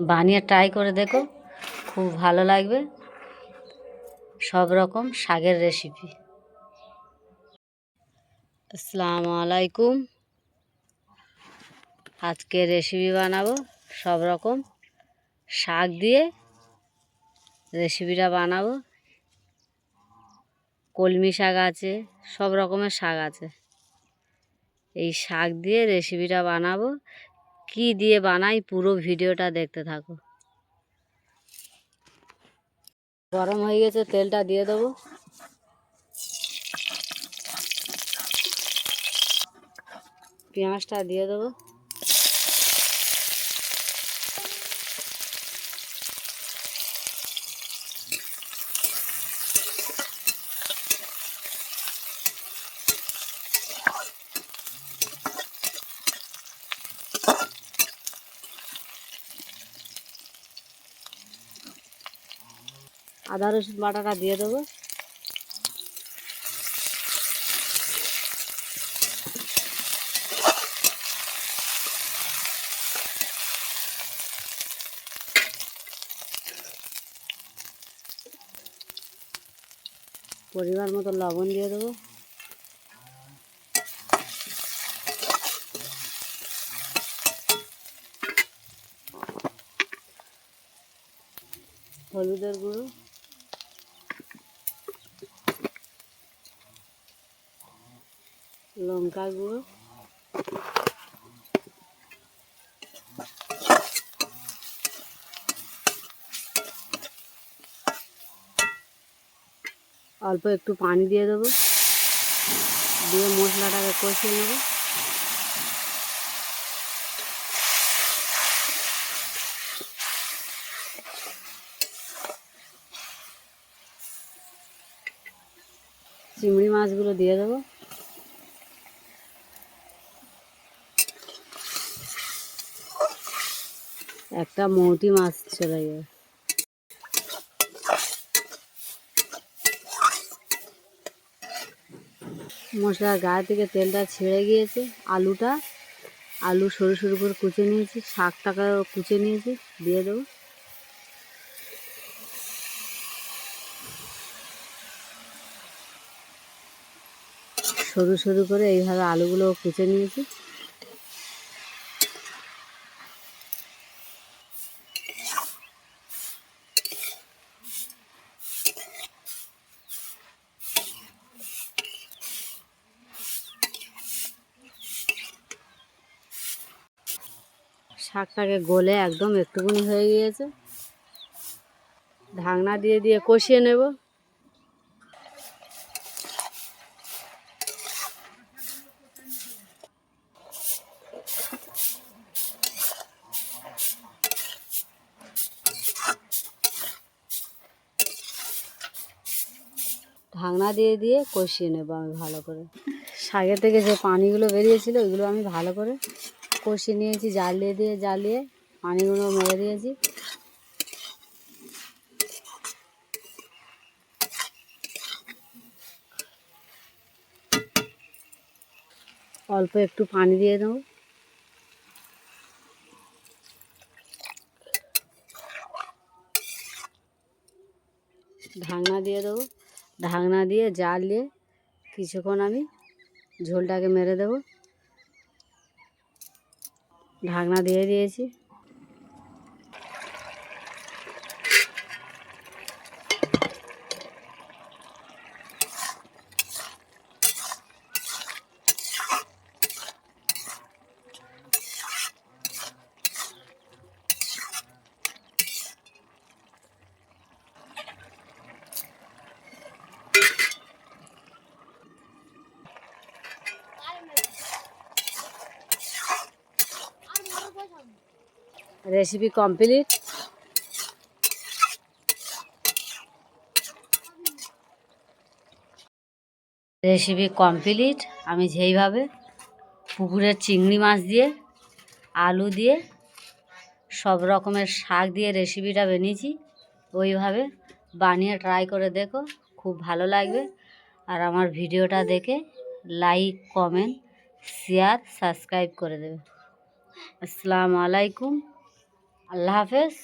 বানিয়ে ট্রাই করে দেখো, খুব ভালো লাগবে। সব রকম শাকের রেসিপি। আসসালামু আলাইকুম। আজকে রেসিপি বানাবো সব রকম শাক দিয়ে। রেসিপিটা বানাবো, কলমি শাক আছে, সব রকমের শাক আছে। এই শাক দিয়ে রেসিপিটা বানাবো। কি দিয়ে বানাই পুরো ভিডিওটা দেখতে থাকো। গরম হয়ে গেছে, তেলটা দিয়ে দেবো। পেঁয়াজটা দিয়ে দেবো। আদা রসুন বাটাটা দিয়ে দেবো। পরিমাণ মতো লবণ দিয়ে দেবো। হলুদের গুঁড়ো, লঙ্কা গুঁড়ো, অল্প একটু পানি দিয়ে দেবো। দিয়ে মশলাটাকে কষিয়ে নেব। চিংড়ি মাছগুলো দিয়ে দেবো। একটা মৌটি মাছ চলে যাবে। মশলার গায়ে থেকে তেলটা ছেড়ে গিয়েছে। আলু সরু সরু করে কুচে নিয়েছি, শাকটাকেও কুচে নিয়েছি, দিয়ে দেবো। সরু সরু করে এইভাবে আলুগুলো কুচে নিয়েছি। শাকটাকে গলে একদম একটুখানি হয়ে গিয়েছে। ঢাকনা দিয়ে দিয়ে কষিয়ে নেব। ঢাকনা দিয়ে দিয়ে কষিয়ে নেব আমি ভালো করে। শাকের থেকে যে পানিগুলো বেরিয়েছিল ওইগুলো আমি ভালো করে কষিয়ে নিয়েছি। জ্বালিয়ে পানিগুলো মেরে দিয়েছি। অল্প একটু পানি দিয়ে দেবো। ঢাকনা দিয়ে দেবো। ঢাকনা দিয়ে জ্বালিয়ে কিছুক্ষণ আমি ঝোলটাকে মেরে দেবো। ঢাকনা দিয়ে দিয়েছি। Recipe complete. আমি যেইভাবে পুকুরের চিংড়ি মাছ দিয়ে, আলু দিয়ে, সব রকমের শাক দিয়ে রেসিপিটা বানিয়েছি, ওইভাবে বানিয়ে ট্রাই করে দেখো, খুব ভালো লাগবে। আর আমার ভিডিওটা দেখে লাইক, কমেন্ট, শেয়ার, সাবস্ক্রাইব করে দেবে। আসসালামু আলাইকুম। আল্লাহ হাফেজ।